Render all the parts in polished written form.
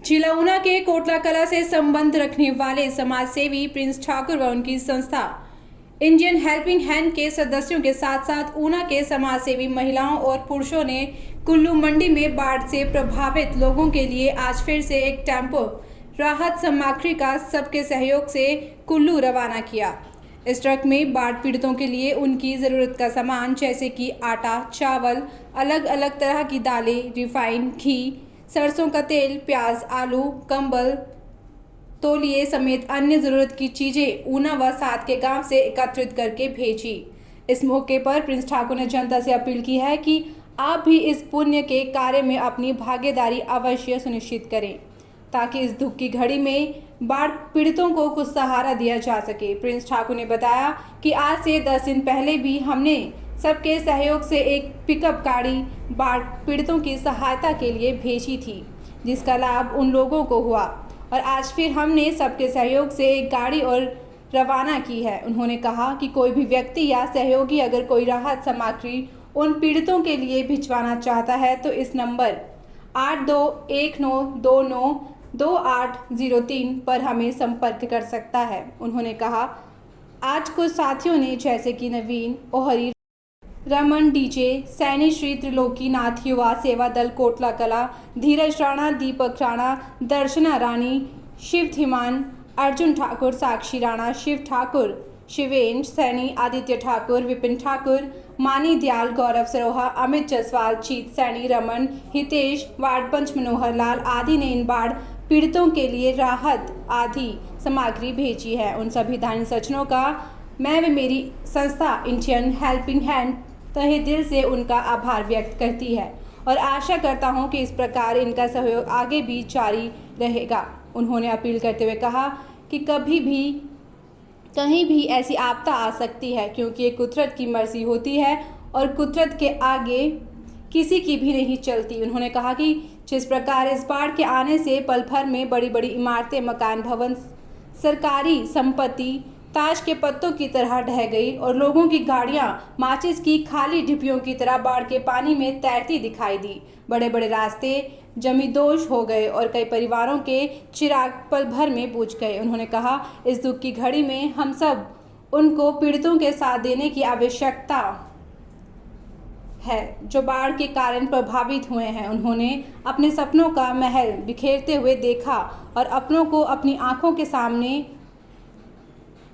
जिला ऊना के कोटला कला से संबंध रखने वाले समाजसेवी प्रिंस ठाकुर व उनकी संस्था इंडियन हेल्पिंग हैंड के सदस्यों के साथ साथ ऊना के समाजसेवी महिलाओं और पुरुषों ने कुल्लू मंडी में बाढ़ से प्रभावित लोगों के लिए आज फिर से एक टेम्पो राहत सामग्री का सबके सहयोग से कुल्लू रवाना किया। इस ट्रक में बाढ़ पीड़ितों के लिए उनकी ज़रूरत का सामान जैसे कि आटा, चावल, अलग अलग तरह की दालें, रिफाइंड घी, सरसों का तेल, प्याज, आलू, कंबल, तौलिए समेत अन्य ज़रूरत की चीज़ें ऊना व साथ के गांव से एकत्रित करके भेजी। इस मौके पर प्रिंस ठाकुर ने जनता से अपील की है कि आप भी इस पुण्य के कार्य में अपनी भागीदारी अवश्य सुनिश्चित करें ताकि इस दुख की घड़ी में बाढ़ पीड़ितों को कुछ सहारा दिया जा सके। प्रिंस ठाकुर ने बताया कि आज से 10 दिन पहले भी हमने सबके सहयोग से एक पिकअप गाड़ी बाढ़ पीड़ितों की सहायता के लिए भेजी थी, जिसका लाभ उन लोगों को हुआ और आज फिर हमने सबके सहयोग से एक गाड़ी और रवाना की है। उन्होंने कहा कि कोई भी व्यक्ति या सहयोगी अगर कोई राहत सामग्री उन पीड़ितों के लिए भिजवाना चाहता है तो इस नंबर 8219292803 पर हमें संपर्क कर सकता है। उन्होंने कहा आज कुछ साथियों ने जैसे कि नवीन ओहरी, रमन डीजे, सैनी श्री त्रिलोकी नाथ युवा सेवा दल कोटला कला, धीरज राणा, दीपक राणा, दर्शना रानी, शिव धीमान, अर्जुन ठाकुर, साक्षी राणा, शिव ठाकुर, शिवेंद्र सैनी, आदित्य ठाकुर, विपिन ठाकुर, मानी दयाल, गौरव सरोहा, अमित जसवाल, चीत सैनी, रमन, हितेश, वार्ड पंच मनोहर लाल आदि ने इन बाढ़ पीड़ितों के लिए राहत आदि सामग्री भेजी है। उन सभी दानी सज्जनों का मैं व मेरी संस्था इंडियन हेल्पिंग हैंड तहे दिल से उनका आभार व्यक्त करती है और आशा करता हूं कि इस प्रकार इनका सहयोग आगे भी जारी रहेगा। उन्होंने अपील करते हुए कहा कि कभी भी कहीं भी ऐसी आपदा आ सकती है क्योंकि ये कुदरत की मर्जी होती है और कुदरत के आगे किसी की भी नहीं चलती। उन्होंने कहा कि जिस प्रकार इस बाढ़ के आने से पल भर में बड़ी बड़ी इमारतें, मकान, भवन, सरकारी संपत्ति ताश के पत्तों की तरह ढह गई और लोगों की गाड़ियां माचिस की खाली डिब्बियों की तरह बाढ़ के पानी में तैरती दिखाई दी। बड़े बड़े रास्ते जमींदोज हो गए और कई परिवारों के चिराग पल भर में बुझ गए। उन्होंने कहा इस दुख की घड़ी में हम सब उनको पीड़ितों के साथ देने की आवश्यकता है जो बाढ़ के कारण प्रभावित हुए हैं। उन्होंने अपने सपनों का महल बिखेरते हुए देखा और अपनों को अपनी आंखों के सामने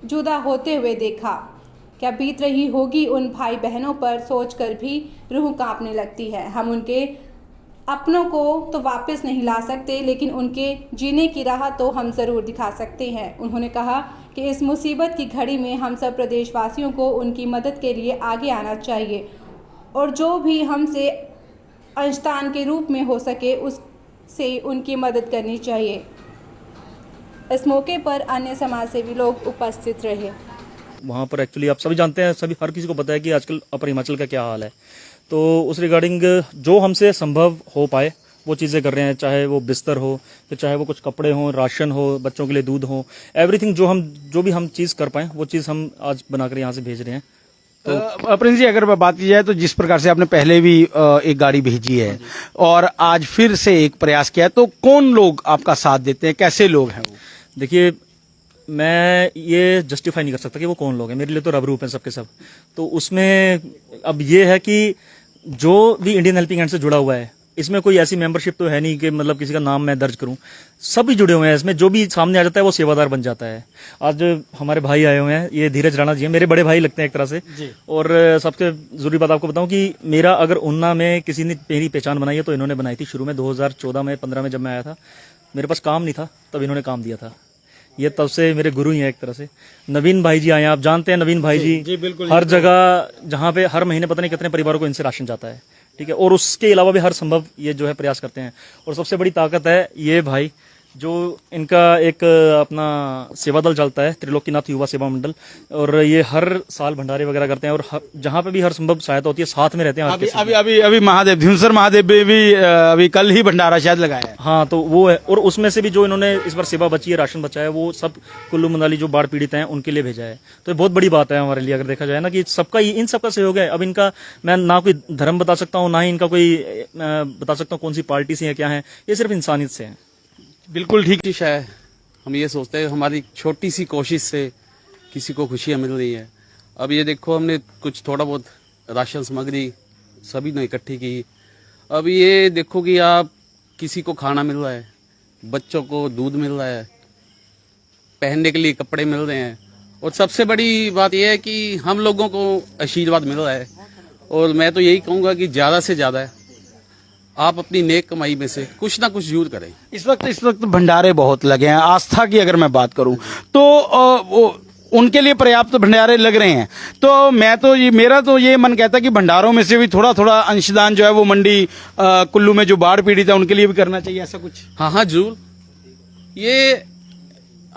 जुदा होते हुए देखा। क्या बीत रही होगी उन भाई बहनों पर सोचकर भी रूह कांपने लगती है। हम उनके अपनों को तो वापस नहीं ला सकते लेकिन उनके जीने की राह तो हम ज़रूर दिखा सकते हैं। उन्होंने कहा कि इस मुसीबत की घड़ी में हम सब प्रदेशवासियों को उनकी मदद के लिए आगे आना चाहिए और जो भी हमसे अंशदान के रूप में हो सके उससे उनकी मदद करनी चाहिए। इस मौके पर अन्य समाजसेवी लोग उपस्थित रहे। वहाँ पर एक्चुअली आप सभी जानते हैं, सभी हर किसी को पता है कि आजकल अपर हिमाचल का क्या हाल है। तो उस रिगार्डिंग जो हमसे संभव हो पाए वो चीज़ें कर रहे हैं, चाहे वो बिस्तर हो, फिर चाहे वो कुछ कपड़े हों, राशन हो, बच्चों के लिए दूध हो, एवरीथिंग जो भी हम चीज़ कर पाएँ वो चीज़ हम आज बनाकर यहाँ से भेज रहे हैं। तो प्रिंस जी, अगर बात की जाए तो जिस प्रकार से आपने पहले भी एक गाड़ी भेजी है और आज फिर से एक प्रयास किया है, तो कौन लोग आपका साथ देते हैं, कैसे लोग हैं वो? देखिए, मैं ये जस्टिफाई नहीं कर सकता कि वो कौन लोग हैं, मेरे लिए तो रब रूप हैं सबके सब। तो उसमें अब ये है कि जो भी इंडियन हेल्पिंग हैंड से जुड़ा हुआ है, इसमें कोई ऐसी मेंबरशिप तो है नहीं कि मतलब किसी का नाम मैं दर्ज करूं। सभी जुड़े हुए हैं इसमें, जो भी सामने आ जाता है वो सेवादार बन जाता है। आज हमारे भाई आए हुए हैं, ये धीरज राणा जी हैं, मेरे बड़े भाई लगते हैं एक तरह से। और सबसे जरूरी बात आपको बताऊं कि मेरा अगर ऊना में किसी ने मेरी पहचान बनाई है तो इन्होंने बनाई थी शुरू में 2014 में 15 में जब मैं आया था। मेरे पास काम नहीं था तब इन्होंने काम दिया था। ये तब से मेरे गुरु ही हैं एक तरह से। नवीन भाई जी आए हैं, आप जानते हैं नवीन भाई जी बिल्कुल। हर जगह जहाँ पे हर महीने पता नहीं कितने परिवारों को इनसे राशन जाता है, ठीक है। और उसके अलावा भी हर संभव ये जो है प्रयास करते हैं। और सबसे बड़ी ताकत है ये भाई, जो इनका एक अपना सेवा दल चलता है, त्रिलोकीनाथ युवा सेवा मंडल, और ये हर साल भंडारे वगैरह करते हैं और जहाँ पे भी हर संभव सहायता होती है साथ में रहते हैं। अभी महादेव ध्युंसर महादेव भी अभी कल ही भंडारा शायद लगाया है। हाँ, तो वो है। और उसमें से भी जो इन्होंने इस बार सेवा बची है, राशन बचा है, वो सब कुल्लू मनाली जो बाढ़ पीड़ित हैं उनके लिए भेजा है। तो ये बहुत बड़ी बात है हमारे लिए, अगर देखा जाए ना, कि सबका इन सबका सहयोग है। अब इनका मैं ना कोई धर्म बता सकता हूँ, ना ही इनका कोई बता सकता हूँ कौन सी पार्टी से है, क्या है, ये सिर्फ इंसानियत से है। बिल्कुल ठीक। कोशिश है, हम ये सोचते हैं हमारी छोटी सी कोशिश से किसी को खुशियाँ मिल रही है। अब ये देखो हमने कुछ थोड़ा बहुत राशन सामग्री सभी ने इकट्ठी की। अब ये देखो कि आप किसी को खाना मिल रहा है, बच्चों को दूध मिल रहा है, पहनने के लिए कपड़े मिल रहे हैं, और सबसे बड़ी बात यह है कि हम लोगों को आशीर्वाद मिल रहा है। और मैं तो यही कहूँगा कि ज़्यादा से ज़्यादा आप अपनी नेक कमाई में से कुछ ना कुछ जरूर करें। इस वक्त भंडारे बहुत लगे हैं। आस्था की अगर मैं बात करूं तो उनके लिए पर्याप्त भंडारे लग रहे हैं। तो मेरा तो ये मन कहता है कि भंडारों में से भी थोड़ा थोड़ा अंशदान जो है वो मंडी कुल्लू में जो बाढ़ पीड़ित है उनके लिए भी करना चाहिए, ऐसा कुछ। हाँ हाँ जरूर, ये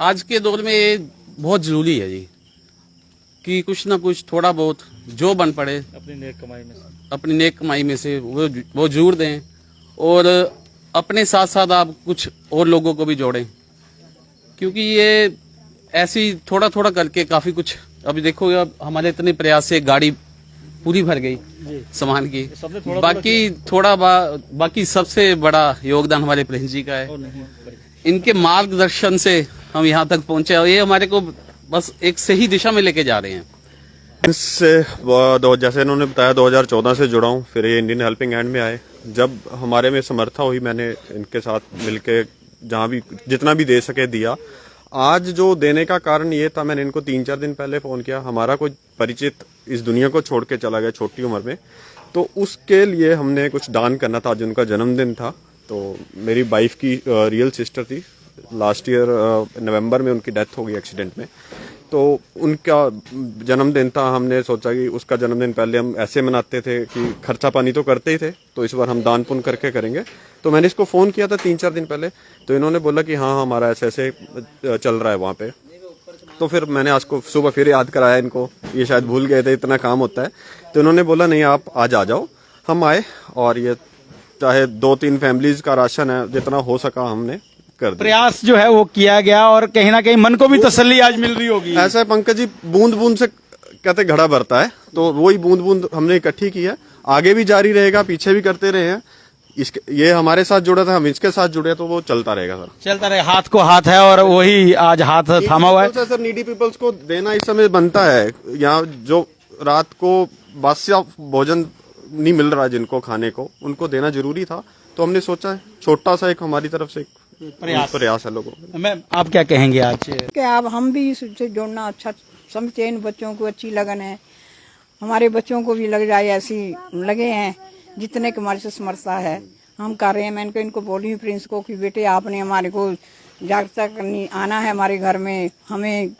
आज के दौर में ये बहुत जरूरी है जी कि कुछ ना कुछ थोड़ा बहुत जो बन पड़े अपनी नेक कमाई में से वो जरूर दें, और अपने साथ साथ आप कुछ और लोगों को भी जोड़ें, क्योंकि ये ऐसी थोड़ा थोड़ा करके काफी कुछ। अभी देखो अब हमारे इतने प्रयास से गाड़ी पूरी भर गई सामान की। बाकी सबसे बड़ा योगदान हमारे प्रिंस जी का है। इनके मार्गदर्शन से हम यहाँ तक पहुंचे और ये हमारे को बस एक सही दिशा में लेके जा रहे हैं। इससे जैसे इन्होंने बताया 2014 से जुड़ा हूँ, फिर ये इंडियन हेल्पिंग हैंड में आए। जब हमारे में समर्था हुई मैंने इनके साथ मिलके जहाँ भी जितना भी दे सके दिया। आज जो देने का कारण ये था, मैंने इनको 3-4 दिन पहले फ़ोन किया, हमारा कोई परिचित इस दुनिया को छोड़ के चला गया छोटी उम्र में, तो उसके लिए हमने कुछ दान करना था। आज उनका जन्मदिन था, तो मेरी वाइफ की रियल सिस्टर थी, लास्ट ईयर नवंबर में उनकी डेथ हो गई एक्सीडेंट में, तो उनका जन्मदिन था। हमने सोचा कि उसका जन्मदिन पहले हम ऐसे मनाते थे कि खर्चा पानी तो करते ही थे, तो इस बार हम दान पुण्य करके करेंगे। तो मैंने इसको फ़ोन किया था 3-4 दिन पहले, तो इन्होंने बोला कि हाँ हमारा ऐसे ऐसे चल रहा है वहाँ पे। तो फिर मैंने आज को सुबह फिर याद कराया इनको, ये शायद भूल गए थे, इतना काम होता है। तो इन्होंने बोला नहीं आप आज आ जाओ। हम आए और ये चाहे 2-3 फैमिलीज का राशन है, जितना हो सका हमने कर दिया। प्रयास जो है वो किया गया और कहीं ना कहीं मन को भी तसल्ली आज मिल रही होगी। ऐसा है पंकज जी, बूंद बूंद से कहते घड़ा भरता है, तो वही बूंद बूंद हमने इकट्ठी की है, आगे भी जारी रहेगा, पीछे भी करते रहे हैं। ये हमारे साथ जुड़ा था, हम इसके साथ जुड़े, तो वो चलता रहेगा सर, चलता रहेगा। हाथ को हाथ है और वही आज हाथ थामा हुआ है। सर नीडी पीपल्स को देना इस समय बनता है। यहाँ जो रात को बासिया भोजन नहीं मिल रहा जिनको खाने को, उनको देना जरूरी था। तो हमने सोचा छोटा सा एक हमारी तरफ से एक प्रयास है लोगों को। मैम आप क्या कहेंगे आज? क्या अब हम भी इससे जोड़ना अच्छा समझते हैं। इन बच्चों को अच्छी लगन है, हमारे बच्चों को भी लग जाए ऐसी लगे हैं, जितने की हमारे से समर्था है हम कर रहे हैं। मैं इनको बोली हूँ प्रिंस को कि बेटे आपने हमारे को जागरूकता करनी आना है हमारे घर में, हमें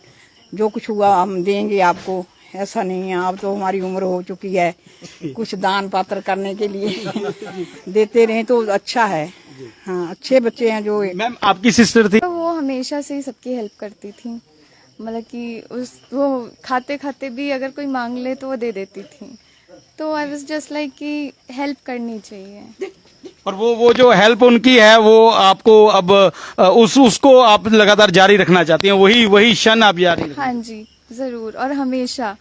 जो कुछ हुआ हम देंगे आपको, ऐसा नहीं है। अब तो हमारी उम्र हो चुकी है, कुछ दान पात्र करने के लिए देते रहे तो अच्छा है। हाँ अच्छे बच्चे हैं जो। मैम आपकी सिस्टर थी? तो वो हमेशा से ही सबकी हेल्प करती थी, मतलब कि वो खाते खाते भी अगर कोई मांग ले तो वो दे देती थी। तो आई वाज जस्ट लाइक कि हेल्प करनी चाहिए। और वो जो हेल्प उनकी है वो आपको अब उसको आप लगातार जारी रखना चाहती हैं, वही क्षण आप जारी रखें? हाँ जी जरूर, और हमेशा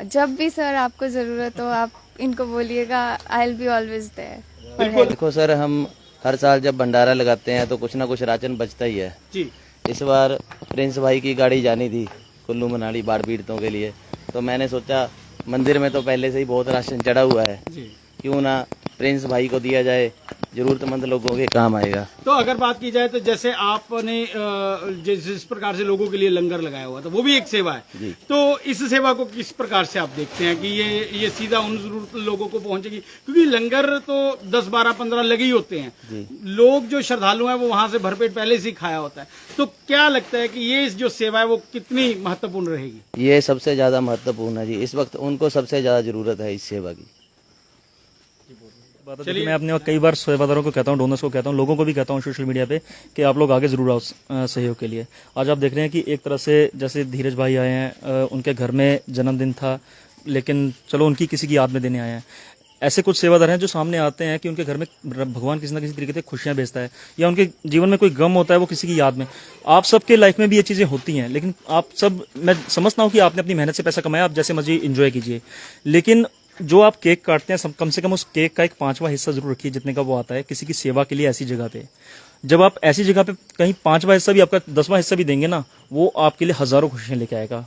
जब भी सर आपको जरूरत हो आप इनको बोलिएगा, I will be always there. देखो सर, हम हर साल जब भंडारा लगाते हैं तो कुछ ना कुछ राशन बचता ही है जी। इस बार प्रिंस भाई की गाड़ी जानी थी कुल्लू मनाली बाढ़ पीड़ितों के लिए, तो मैंने सोचा मंदिर में तो पहले से ही बहुत राशन चढ़ा हुआ है, क्यों ना प्रिंस भाई को दिया जाए, जरूरतमंद लोगों के काम आएगा। तो अगर बात की जाए तो जैसे आपने जिस प्रकार से लोगों के लिए लंगर लगाया हुआ था वो भी एक सेवा है, तो इस सेवा को किस प्रकार से आप देखते हैं कि ये सीधा उन जरूरत लोगों को पहुंचेगी? क्योंकि लंगर तो 10, 12, 15 लगे ही होते हैं, लोग जो श्रद्धालु हैं वो वहां से भरपेट पहले से ही खाया होता है। तो क्या लगता है कि ये जो सेवा है वो कितनी महत्वपूर्ण रहेगी? ये सबसे ज्यादा महत्वपूर्ण है जी, इस वक्त उनको सबसे ज्यादा जरूरत है इस सेवा की। मैं अपने कई बार सेवादारों को कहता हूँ, डोनर्स को कहता हूँ, लोगों को भी कहता हूँ सोशल मीडिया पे कि आप लोग आगे जरूर आओ सहयोग के लिए। आज आप देख रहे हैं कि एक तरह से जैसे धीरज भाई आए हैं, उनके घर में जन्मदिन था, लेकिन चलो उनकी किसी की याद में देने आए हैं। ऐसे कुछ सेवादार हैं जो सामने आते हैं कि उनके घर में भगवान किसी न किसी तरीके से खुशियां भेजता है, या उनके जीवन में कोई गम होता है वो किसी की याद में। आप सबके लाइफ में भी ये चीज़ें होती हैं, लेकिन आप सब, मैं समझता हूँ कि आपने अपनी मेहनत से पैसा कमाया, आप जैसे मर्जी इंजॉय कीजिए, लेकिन जो आप केक काटते हैं कम से कम उस केक का एक 5वां हिस्सा जरूर रखिए जितने का वो आता है, किसी की सेवा के लिए ऐसी जगह पे। जब आप ऐसी जगह पे कहीं 5वां हिस्सा भी, आपका 10वां हिस्सा भी देंगे ना, वो आपके लिए हजारों खुशियां लेके आएगा।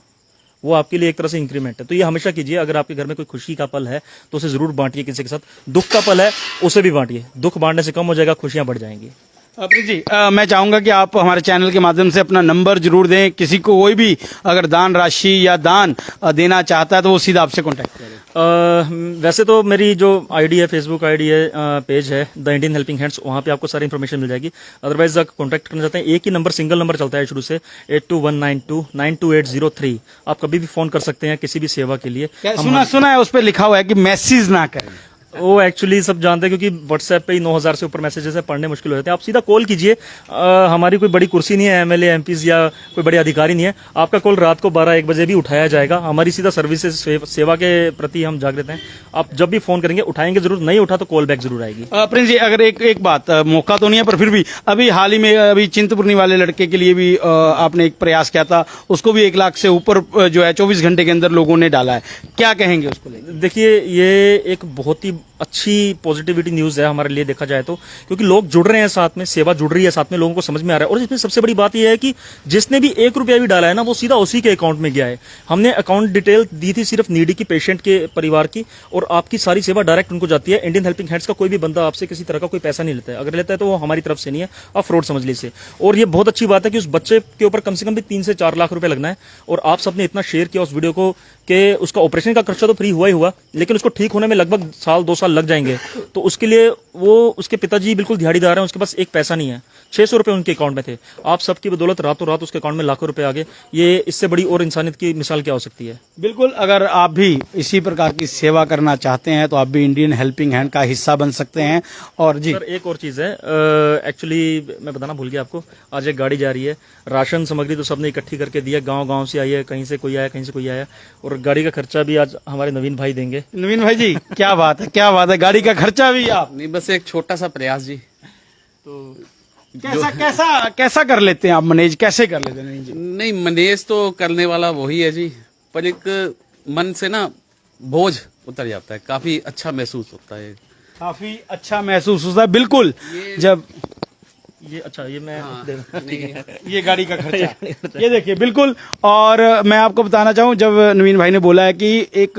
वो आपके लिए एक तरह से इंक्रीमेंट है। तो ये हमेशा कीजिए, अगर आपके घर में कोई खुशी का पल है तो उसे जरूर बांटिए किसी के साथ। दुख का पल है उसे भी बांटिए, दुख बांटने से कम हो जाएगा, खुशियां बढ़ जाएंगी। प्रिंस जी, मैं चाहूंगा कि आप हमारे चैनल के माध्यम से अपना नंबर जरूर दें। किसी को कोई भी अगर दान राशि या दान देना चाहता है तो वो सीधा आपसे कांटेक्ट करें। वैसे तो मेरी जो आईडी है, फेसबुक आईडी है, पेज है द इंडियन हेल्पिंग हैंड्स, वहाँ पे आपको सारी इन्फॉर्मेशन मिल जाएगी। अदरवाइज अगर कॉन्टैक्ट करना चाहते हैं, एक ही नंबर, सिंगल नंबर चलता है शुरू से, 8219292803। आप कभी भी फोन कर सकते हैं किसी भी सेवा के लिए। सुना है उस पर लिखा हुआ है कि मैसेज ना करें। वो एक्चुअली सब जानते हैं, क्योंकि व्हाट्सएप पे ही 9000 से ऊपर मैसेजेस है, पढ़ने मुश्किल हो जाते हैं। आप सीधा कॉल कीजिए। हमारी कोई बड़ी कुर्सी नहीं है, एमएलए एमपीज या कोई बड़े अधिकारी नहीं है। आपका कॉल रात को 12-1 बजे भी उठाया जाएगा। हमारी सीधा सर्विसेज, सेवा के प्रति हम जागृत हैं। आप जब भी फोन करेंगे उठाएंगे जरूर, नहीं उठा तो कॉल बैक जरूर आएगी। प्रिंस जी, अगर एक बात, मौका तो नहीं है पर फिर भी अभी हाल ही में अभी चिंतपूर्णी वाले लड़के के लिए भी आपने एक प्रयास किया था, उसको भी 1 लाख से ऊपर जो है 24 घंटे के अंदर लोगों ने डाला है। क्या कहेंगे उसको लेकर? देखिए, ये एक बहुत ही अच्छी पॉजिटिविटी न्यूज है हमारे लिए देखा जाए तो, क्योंकि लोग जुड़ रहे हैं साथ में, सेवा जुड़ रही है साथ में, लोगों को समझ में आ रहा है। और इसमें सबसे बड़ी बात यह है कि जिसने भी 1 रुपया भी डाला है ना, वो सीधा उसी के अकाउंट में गया है। हमने अकाउंट डिटेल दी थी सिर्फ नीडी की, पेशेंट के परिवार की, और आपकी सारी सेवा डायरेक्ट उनको जाती है। इंडियन हेल्पिंग हैंड्स का कोई भी बंदा आपसे किसी तरह का कोई पैसा नहीं लेता है। अगर लेता है तो वो हमारी तरफ से नहीं है, आप फ्रॉड समझ लीजिए। और ये बहुत अच्छी बात है कि उस बच्चे के ऊपर कम से कम भी 3 से 4 लाख रुपए लगना है। और आप सबने इतना शेयर किया उस वीडियो को कि उसका ऑपरेशन का खर्चा तो फ्री हुआ ही हुआ, लेकिन उसको ठीक होने में लगभग 1-2 साल लग जाएंगे। तो उसके लिए वो, उसके पिताजी बिल्कुल दिहाड़ीदार हैं, उसके पास एक पैसा नहीं है। 600 रुपए उनके अकाउंट में थे। आप सबकी बदौलत रातों रात उसके अकाउंट में लाखों रुपए आ गए। ये इससे बड़ी और इंसानियत की मिसाल क्या हो सकती है। बिल्कुल, अगर आप भी इसी प्रकार की सेवा करना चाहते हैं तो आप भी इंडियन हेल्पिंग हैंड का हिस्सा बन सकते हैं। और जी सर, एक और चीज है, एक्चुअली मैं बताना भूल गया आपको। आज एक गाड़ी जा रही है, राशन सामग्री तो सबने इकट्ठी करके दिया, गांव से आई है, कहीं से कोई आया, कहीं से कोई आया, और गाड़ी का खर्चा भी आज हमारे नवीन भाई देंगे। नवीन भाई जी, क्या बात है, क्या बात है, गाड़ी का खर्चा भी आप। नहीं, बस एक छोटा सा प्रयास जी। तो कैसा कर लेते हैं आप मैनेज, कैसे कर लेते हैं नवीन जी? नहीं, मैनेज तो करने वाला वही है जी, पर एक मन से ना बोझ उतर जाता है, काफी अच्छा महसूस होता है। काफी अच्छा महसूस होता है, बिल्कुल। जब ये अच्छा, ये मैं ये गाड़ी का खर्चा ये देखिए, बिल्कुल। और मैं आपको बताना चाहूँ, जब नवीन भाई ने बोला है कि एक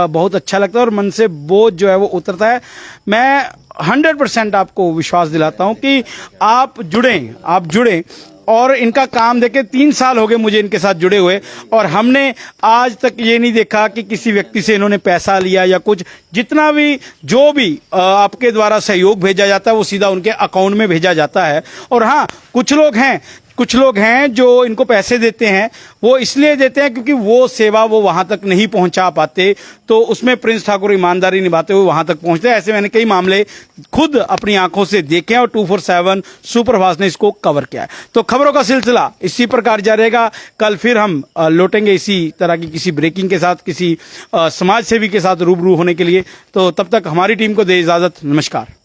बहुत अच्छा लगता है और मन से बोझ जो है वो उतरता है, मैं 100% आपको विश्वास दिलाता हूँ कि आप जुड़ें। और इनका काम देखे 3 साल हो गए मुझे इनके साथ जुड़े हुए, और हमने आज तक ये नहीं देखा कि किसी व्यक्ति से इन्होंने पैसा लिया या कुछ। जितना भी जो भी आपके द्वारा सहयोग भेजा जाता है वो सीधा उनके अकाउंट में भेजा जाता है। और हाँ, कुछ लोग हैं जो इनको पैसे देते हैं, वो इसलिए देते हैं क्योंकि वो सेवा वो वहां तक नहीं पहुंचा पाते, तो उसमें प्रिंस ठाकुर ईमानदारी निभाते हुए वहां तक पहुंचते हैं। ऐसे मैंने कई मामले खुद अपनी आंखों से देखे हैं और 247 सुपरफास्ट ने इसको कवर किया है। तो खबरों का सिलसिला इसी प्रकार जारी रहेगा। कल फिर हम लौटेंगे इसी तरह की किसी ब्रेकिंग के साथ, किसी समाज सेवी के साथ रूबरू होने के लिए। तो तब तक हमारी टीम को दे इजाजत। नमस्कार।